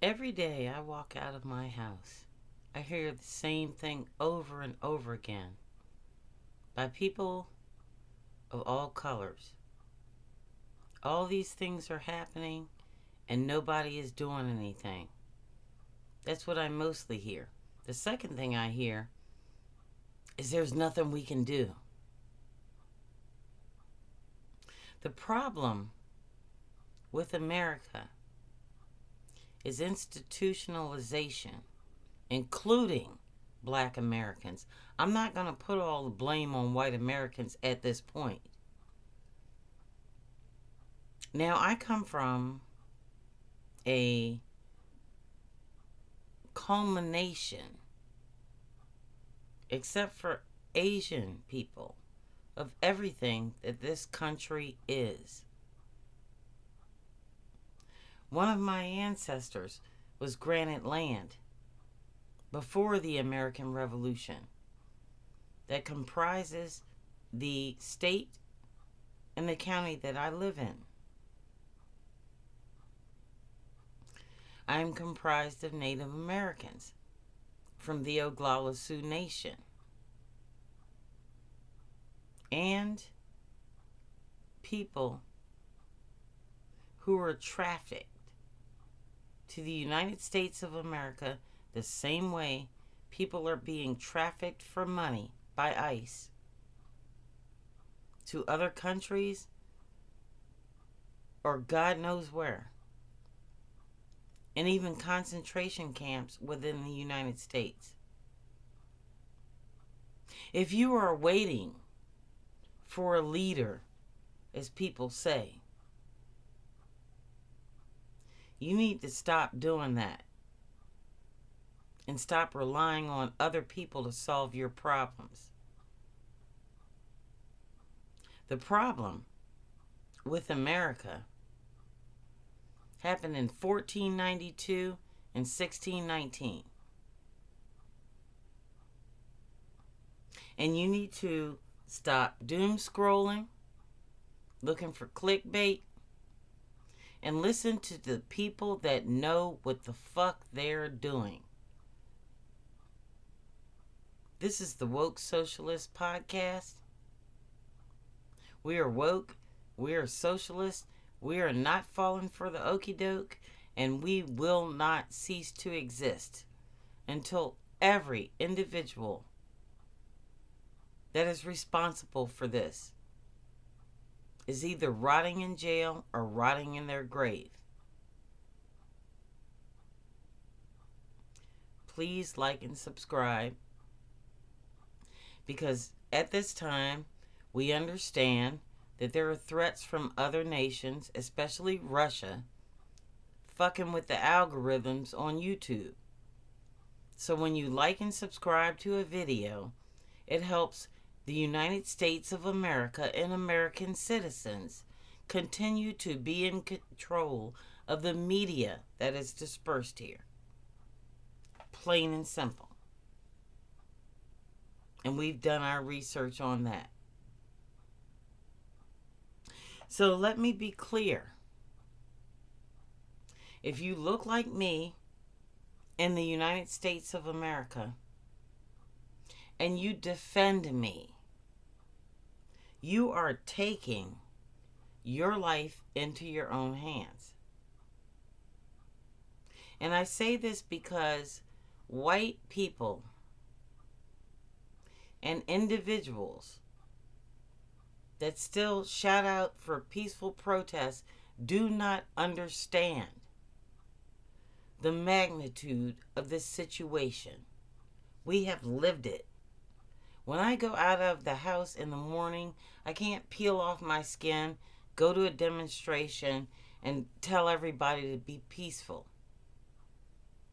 Every day I walk out of my house, I hear the same thing over and over again by people of all colors. All these things are happening and nobody is doing anything. That's what I mostly hear. The second thing I hear is there's nothing we can do. The problem with America is institutionalization, including black Americans. I'm not going to put all the blame on white Americans at this point. Now, I come from a culmination, except for Asian people, of everything that this country is. One of my ancestors was granted land before the American Revolution that comprises the state and the county that I live in. I am comprised of Native Americans from the Oglala Sioux Nation and people who were trafficked to the United States of America the same way people are being trafficked for money by ICE to other countries or God knows where, and even concentration camps within the United States. If you are waiting for a leader, as people say, you need to stop doing that and stop relying on other people to solve your problems. The problem with America happened in 1492 and 1619. And you need to stop doom scrolling, looking for clickbait, and listen to the people that know what the fuck they're doing. This is the Woke Socialist podcast. We are woke, we are socialist, we are not falling for the okie doke, and we will not cease to exist until every individual that is responsible for this is either rotting in jail or rotting in their grave. Please like and subscribe, because at this time we understand that there are threats from other nations, especially Russia, fucking with the algorithms on YouTube. So when you like and subscribe to a video, it helps the United States of America and American citizens continue to be in control of the media that is dispersed here. Plain and simple. And we've done our research on that. So let me be clear. If you look like me in the United States of America and you defend me, you are taking your life into your own hands. And I say this because white people and individuals that still shout out for peaceful protests do not understand the magnitude of this situation. We have lived it. When I go out of the house in the morning, I can't peel off my skin, go to a demonstration, and tell everybody to be peaceful.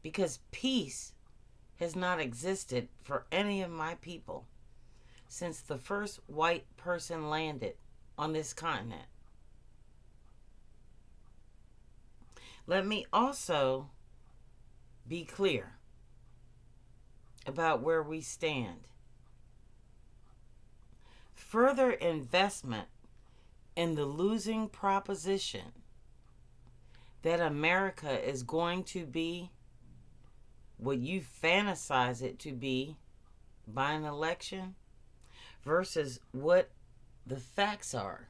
Because peace has not existed for any of my people since the first white person landed on this continent. Let me also be clear about where we stand. Further investment in the losing proposition that America is going to be what you fantasize it to be by an election versus what the facts are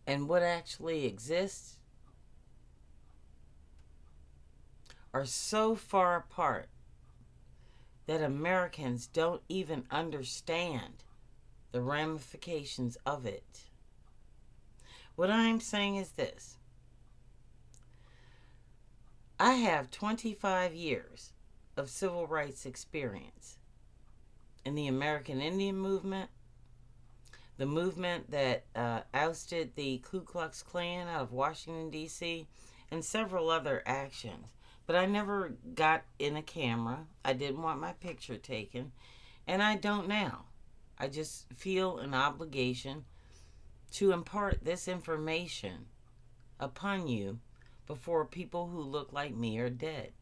and what actually exists are so far apart that Americans don't even understand the ramifications of it. What I'm saying is this. I have 25 years of civil rights experience in the American Indian movement, the movement that ousted the Ku Klux Klan out of Washington, D.C., and several other actions. But I never got in a camera. I didn't want my picture taken, and I don't now. I just feel an obligation to impart this information upon you before people who look like me are dead.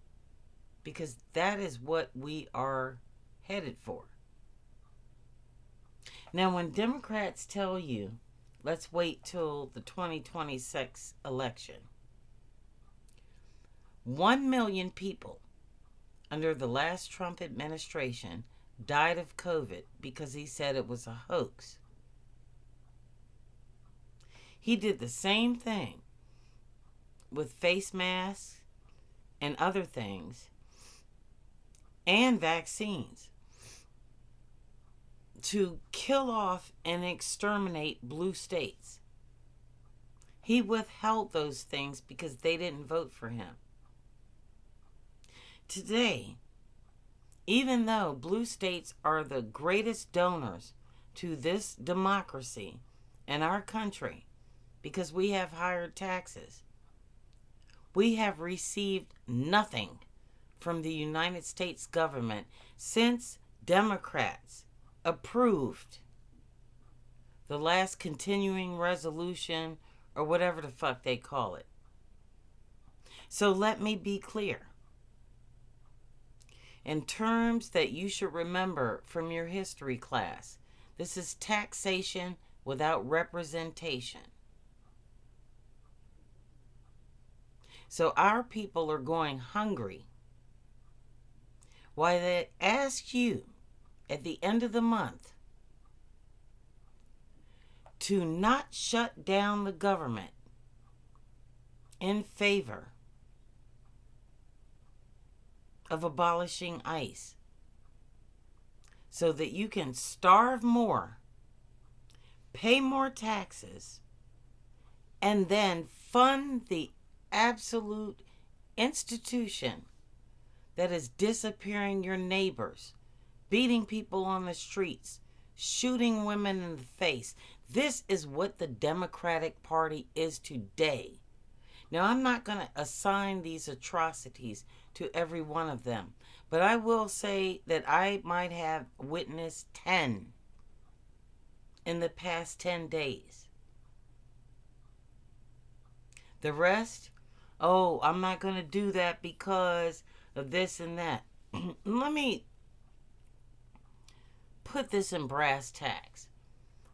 Because that is what we are headed for. Now, when Democrats tell you, let's wait till the 2026 election, 1 million people under the last Trump administration died of COVID because he said it was a hoax. He did the same thing with face masks and other things and vaccines to kill off and exterminate blue states. He withheld those things because they didn't vote for him. Today, even though blue states are the greatest donors to this democracy and our country because we have higher taxes, we have received nothing from the United States government since Democrats approved the last continuing resolution or whatever the fuck they call it. So let me be clear. In terms that you should remember from your history class, this is taxation without representation. So our people are going hungry. Why they ask you at the end of the month to not shut down the government in favor of abolishing ICE so that you can starve more, pay more taxes, and then fund the absolute institution that is disappearing your neighbors, beating people on the streets, shooting women in the face. This is what the Democratic Party is today. Now, I'm not going to assign these atrocities to every one of them, but I will say that I might have witnessed 10 in the past 10 days. The rest, oh, I'm not going to do that because of this and that. Let me put this in brass tacks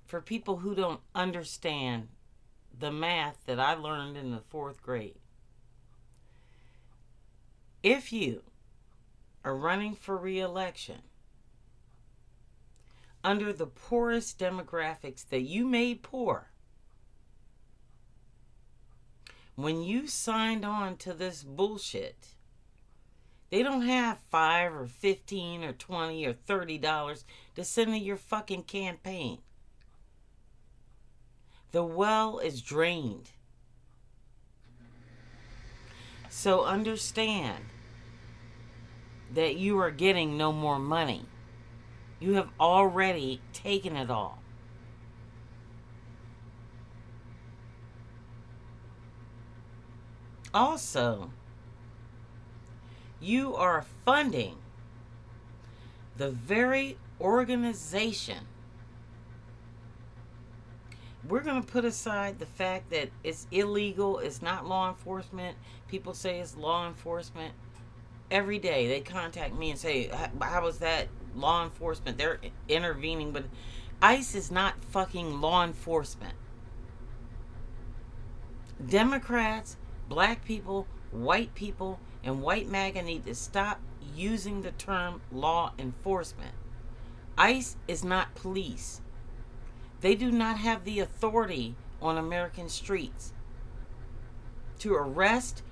for people who don't understand the math that I learned in the 4th grade. If you are running for re-election under the poorest demographics that you made poor, when you signed on to this bullshit, they don't have $5 or $15 or $20 or $30 to send to your fucking campaign. The well is drained. So understand that you are getting no more money. You have already taken it all. Also, you are funding the very organization. We're going to put aside the fact that it's illegal, it's not law enforcement. People say it's law enforcement. Every day they contact me and say, how is that law enforcement? They're intervening, but ICE is not fucking law enforcement. Democrats black people, white people, and white MAGA need to stop using the term law enforcement. ICE is not police. They do not have the authority on American streets to arrest,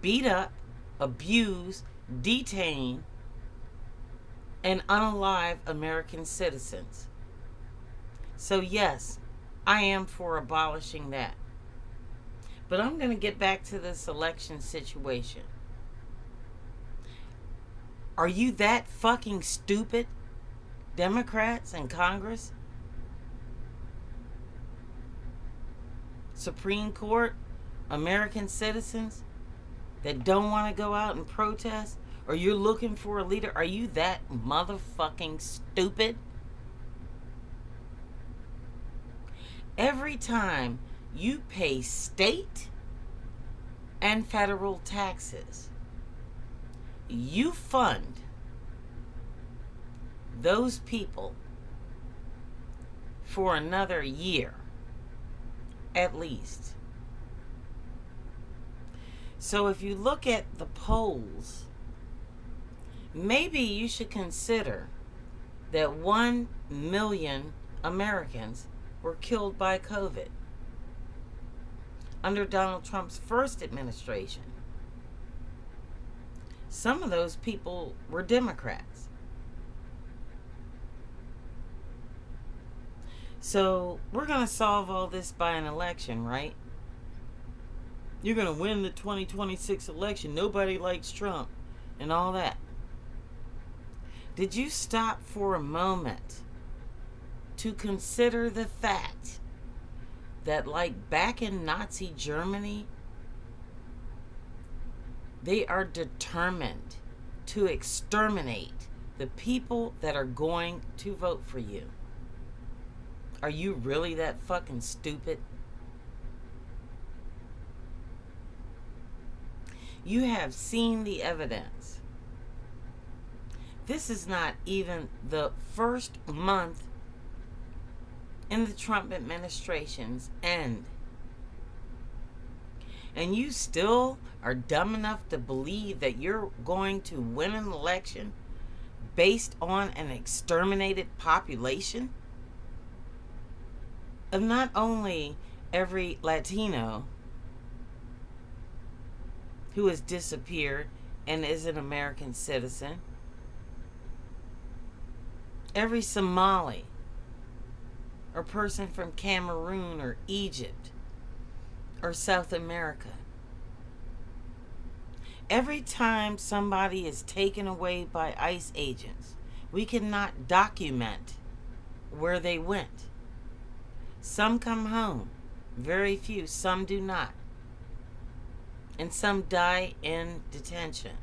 beat up, abuse, detain, and unalive American citizens. So yes, I am for abolishing that. But I'm going to get back to this election situation. Are you that fucking stupid, Democrats in Congress? Supreme Court, American citizens that don't want to go out and protest? Or you're looking for a leader? Are you that motherfucking stupid? Every time you pay state and federal taxes, you fund those people for another year, at least. So if you look at the polls, maybe you should consider that 1 million Americans were killed by COVID under Donald Trump's first administration. Some of those people were Democrats. So we're going to solve all this by an election, right? You're going to win the 2026 election. Nobody likes Trump and all that. Did you stop for a moment to consider the fact that, like back in Nazi Germany, they are determined to exterminate the people that are going to vote for you? Are you really that fucking stupid? You have seen the evidence. This is not even the first month in the Trump administration's end. And you still are dumb enough to believe that you're going to win an election based on an exterminated population of not only every Latino who has disappeared and is an American citizen, every Somali or person from Cameroon or Egypt or South America. Every time somebody is taken away by ICE agents, we cannot document where they went. Some come home, very few, some do not. And some die in detention.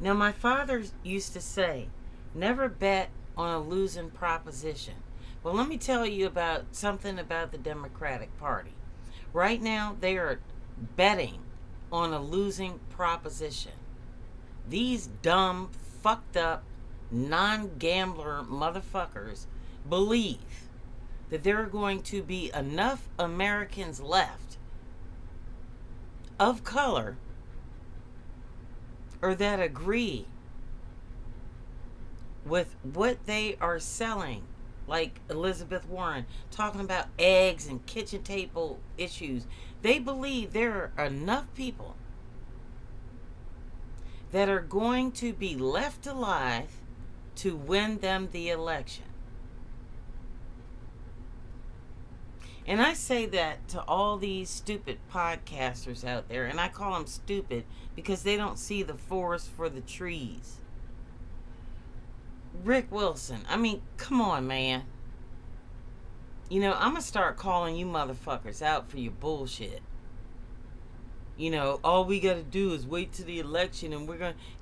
Now, my father used to say, never bet on a losing proposition. Well, let me tell you about something about the Democratic Party. Right now, they are betting on a losing proposition. These dumb, fucked up, non-gambler motherfuckers believe that there are going to be enough Americans left of color or that agree with what they are selling, like Elizabeth Warren talking about eggs and kitchen table issues. They believe there are enough people that are going to be left alive to win them the election. And I say that to all these stupid podcasters out there, and I call them stupid because they don't see the forest for the trees. Rick Wilson, I mean, come on, man. You know, I'm going to start calling you motherfuckers out for your bullshit. You know, all we got to do is wait till the election and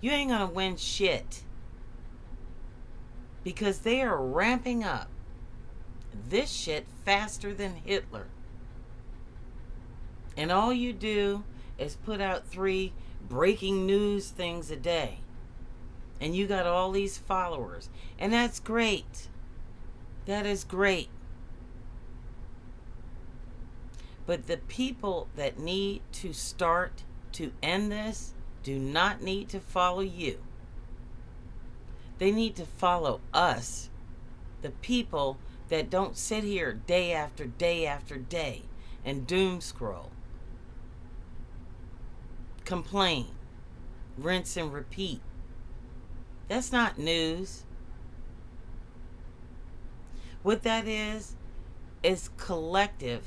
you ain't going to win shit. Because they are ramping up this shit faster than Hitler. And all you do is put out 3 breaking news things a day. And you got all these followers. And that's great. That is great. But the people that need to start to end this do not need to follow you. They need to follow us, the people that don't sit here day after day after day and doom scroll, complain, rinse and repeat. That's not news. What that is collective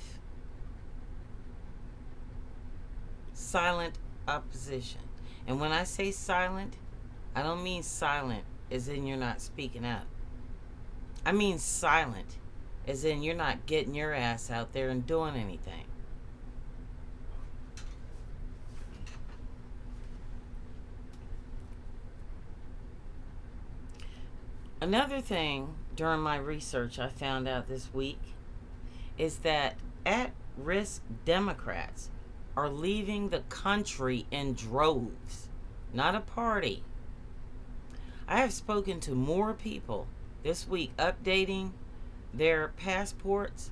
silent opposition. And when I say silent, I don't mean silent as in you're not speaking up. I mean silent as in you're not getting your ass out there and doing anything. Another thing during my research I found out this week is that at-risk Democrats are leaving the country in droves, not a party. I have spoken to more people this week updating their passports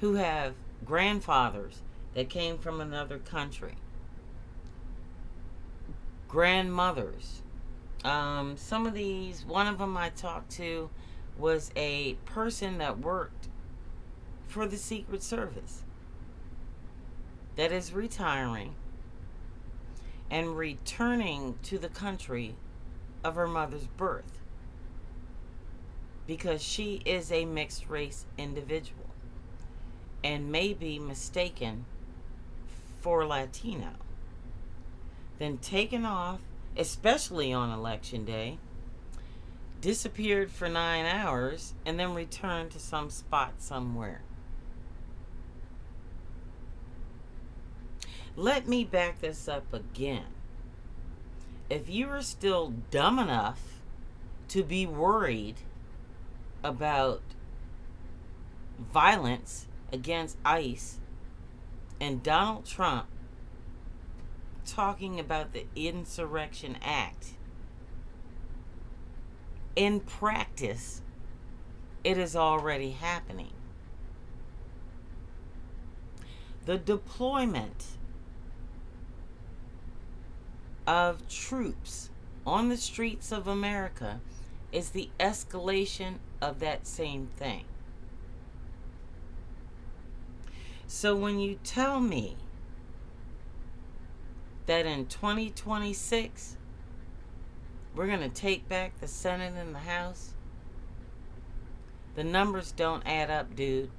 who have grandfathers that came from another country, grandmothers. Some of these, one of them I talked to was a person that worked for the Secret Service that is retiring and returning to the country of her mother's birth because she is a mixed race individual and may be mistaken for Latino, then taken off, especially on election day, disappeared for 9 hours, and then returned to some spot somewhere. Let me back this up again. If you are still dumb enough to be worried about violence against ICE and Donald Trump talking about the Insurrection Act, in practice, it is already happening. The deployment of troops on the streets of America is the escalation of that same thing. So when you tell me that in 2026 we're going to take back the Senate and the House, the numbers don't add up, dude.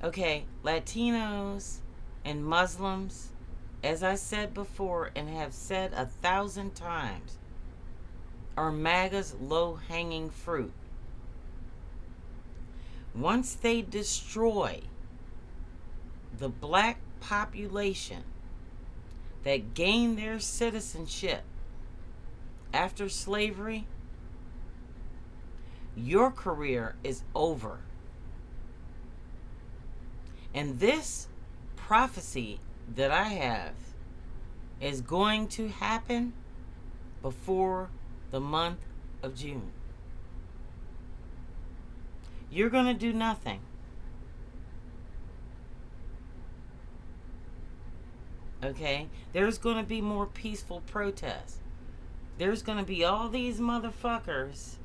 Okay, Latinos and Muslims, as I said before and have said 1,000 times, are MAGA's low-hanging fruit. Once they destroy the black population that gained their citizenship after slavery, your career is over. And this prophecy that I have is going to happen before the month of June. You're going to do nothing. Okay? There's going to be more peaceful protests. There's going to be all these motherfuckers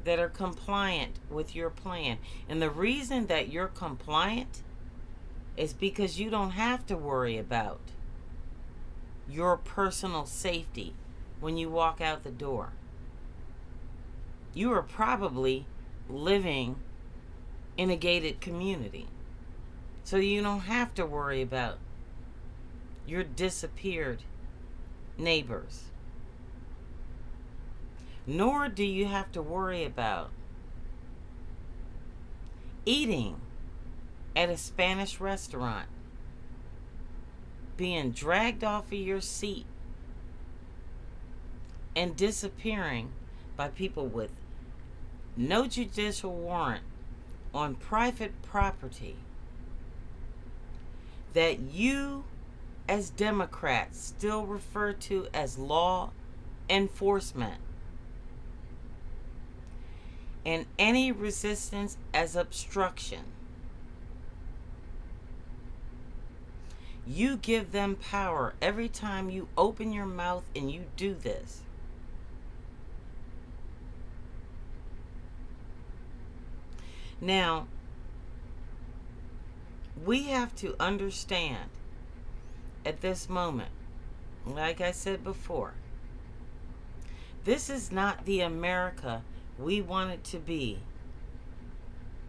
that are compliant with your plan. And the reason that you're compliant is because you don't have to worry about your personal safety when you walk out the door. You are probably living in a gated community. So you don't have to worry about your disappeared neighbors. Nor do you have to worry about eating at a Spanish restaurant, being dragged off of your seat and disappearing by people with no judicial warrant on private property that you as Democrats still refer to as law enforcement, and any resistance as obstruction. You give them power every time you open your mouth and you do this. Now, we have to understand at this moment, like I said before, this is not the America we want it to be.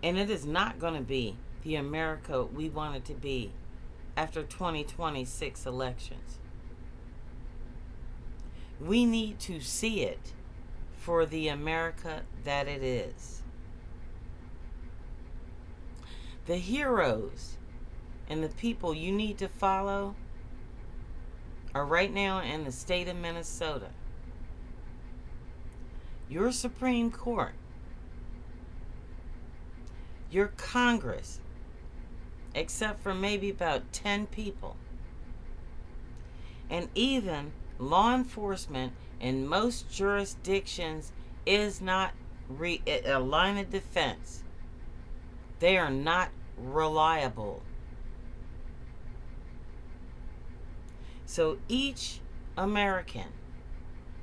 And it is not going to be the America we want it to be after 2026 elections. We need to see it for the America that it is. The heroes and the people you need to follow are right now in the state of Minnesota. Your Supreme Court, your Congress, except for maybe about 10 people, and even law enforcement in most jurisdictions is not a line of defense. They are not reliable. So each American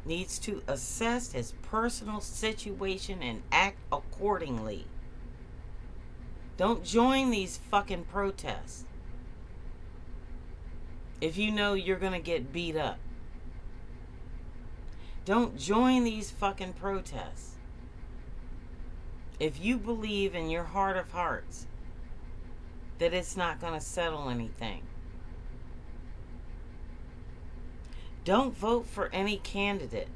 needs to assess his personal situation and act accordingly. Don't join these fucking protests if you know you're gonna get beat up. Don't join these fucking protests if you believe in your heart of hearts that it's not gonna settle anything. Don't vote for any candidate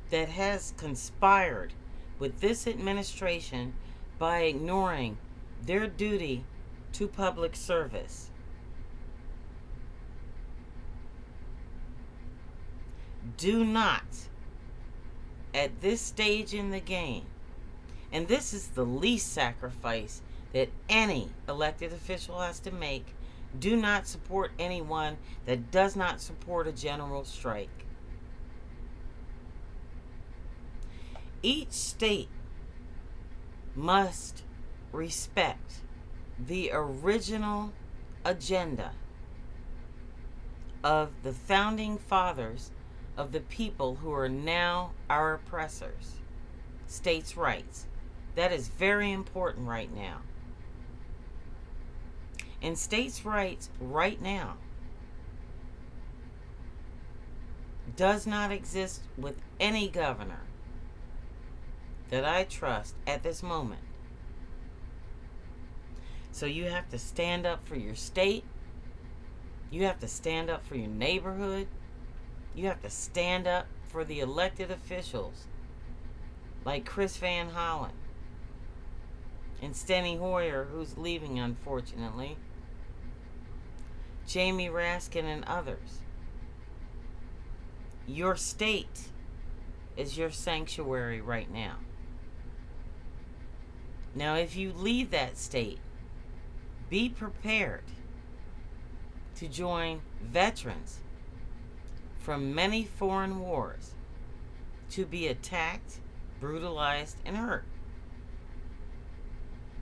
that has conspired with this administration by ignoring their duty to public service. Do not, at this stage in the game, and this is the least sacrifice that any elected official has to make, do not support anyone that does not support a general strike. Each state must respect the original agenda of the founding fathers of the people who are now our oppressors. States' rights. That is very important right now. And states' rights right now does not exist with any governor that I trust at this moment. So you have to stand up for your state. You have to stand up for your neighborhood. You have to stand up for the elected officials like Chris Van Hollen and Steny Hoyer, who's leaving unfortunately, Jamie Raskin and others. Your state is your sanctuary right now. Now, if you leave that state, be prepared to join veterans from many foreign wars to be attacked, brutalized, and hurt.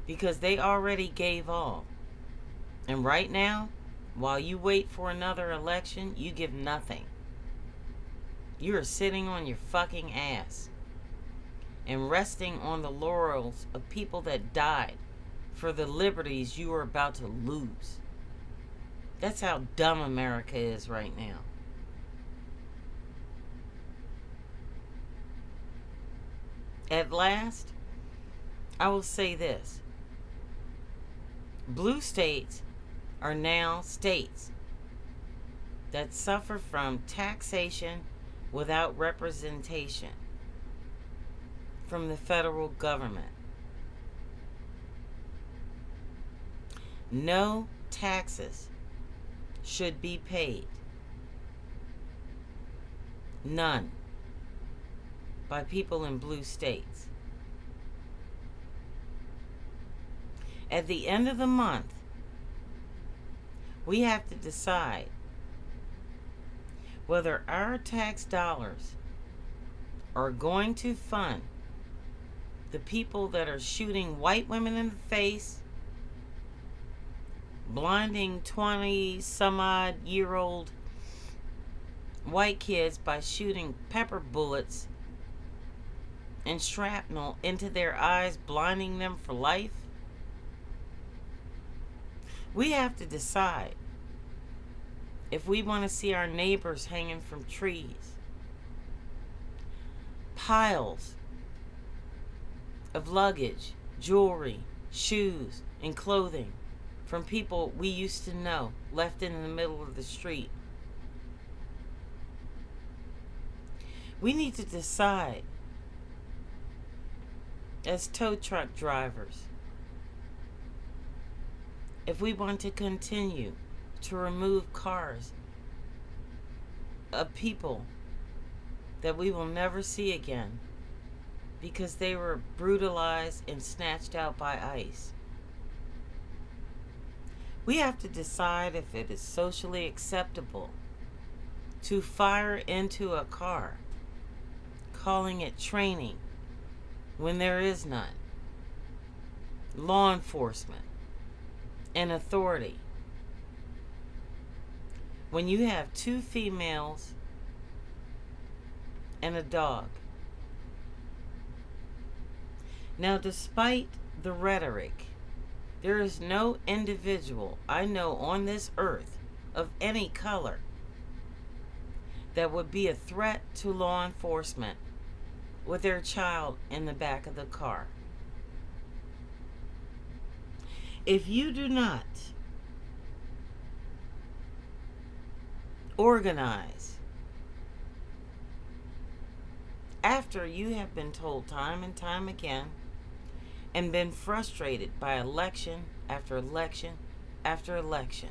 Because they already gave all. And right now, while you wait for another election, you give nothing. You are sitting on your fucking ass and resting on the laurels of people that died for the liberties you are about to lose. That's how dumb America is right now. At last, I will say this. Blue states are now states that suffer from taxation without representation from the federal government. No taxes should be paid. None. By people in blue states. At the end of the month, we have to decide whether our tax dollars are going to fund the people that are shooting white women in the face, blinding 20 some odd year old white kids by shooting pepper bullets and shrapnel into their eyes, blinding them for life. We have to decide if we want to see our neighbors hanging from trees, piles of luggage, jewelry, shoes, and clothing from people we used to know left in the middle of the street. We need to decide as tow truck drivers if we want to continue to remove cars of people that we will never see again because they were brutalized and snatched out by ICE. We have to decide if it is socially acceptable to fire into a car, calling it training when there is none, law enforcement, and authority. When you have 2 females and a dog. Now, despite the rhetoric, there is no individual I know on this earth of any color that would be a threat to law enforcement with their child in the back of the car. If you do not organize after you have been told time and time again and been frustrated by election after election after election,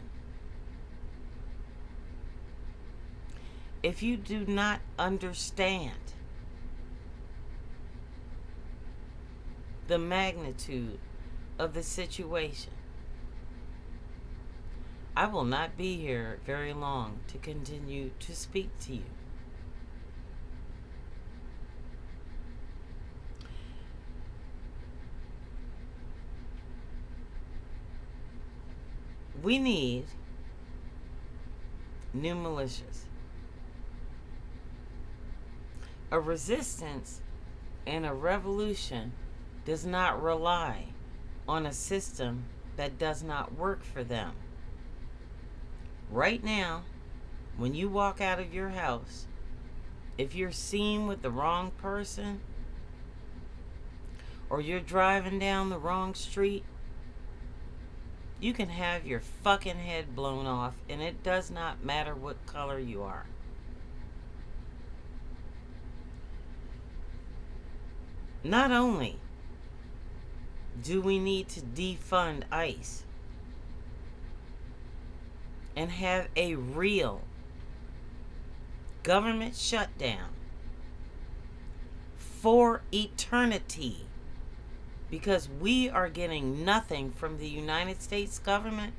if you do not understand the magnitude of the situation, I will not be here very long to continue to speak to you. We need new militias. A resistance and a revolution does not rely on a system that does not work for them. Right now, when you walk out of your house, if you're seen with the wrong person, or you're driving down the wrong street, you can have your fucking head blown off, and it does not matter what color you are. Not only do we need to defund ICE and have a real government shutdown for eternity, because we are getting nothing from the United States government.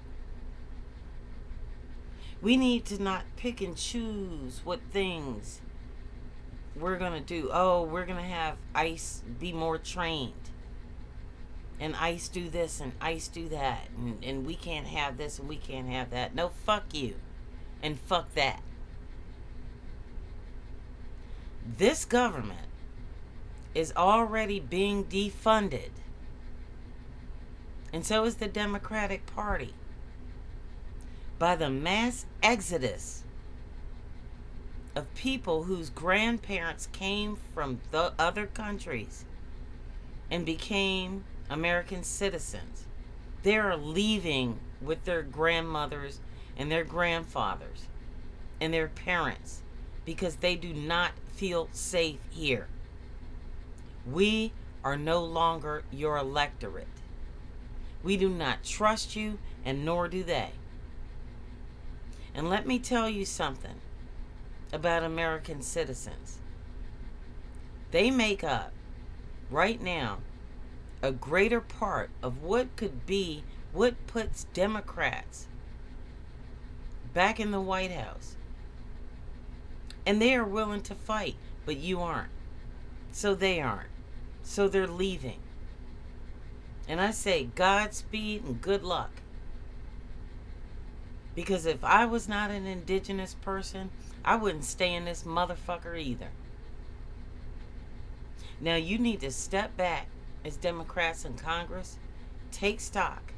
We need to not pick and choose what things we're going to do. Oh, we're going to have ICE be more trained, and ICE do this and ICE do that, and we can't have this and we can't have that. No, fuck you and fuck that. This government is already being defunded, and so is the Democratic Party, by the mass exodus of people whose grandparents came from the other countries and became American citizens. They are leaving with their grandmothers and their grandfathers and their parents because they do not feel safe here. We are no longer your electorate. We do not trust you, and nor do they. And let me tell you something about American citizens. They make up, right now, a greater part of what could be what puts Democrats back in the White House. And they are willing to fight, but you aren't. So they aren't. So they're leaving. And I say Godspeed and good luck. Because if I was not an indigenous person, I wouldn't stay in this motherfucker either. Now you need to step back as Democrats in Congress, take stock,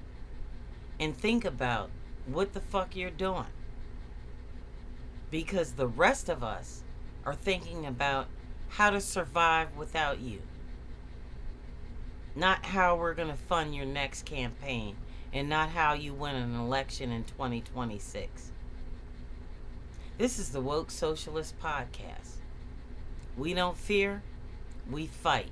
and think about what the fuck you're doing. Because the rest of us are thinking about how to survive without you. Not how we're going to fund your next campaign, and not how you win an election in 2026. This is the Woke Socialist Podcast. We don't fear, we fight.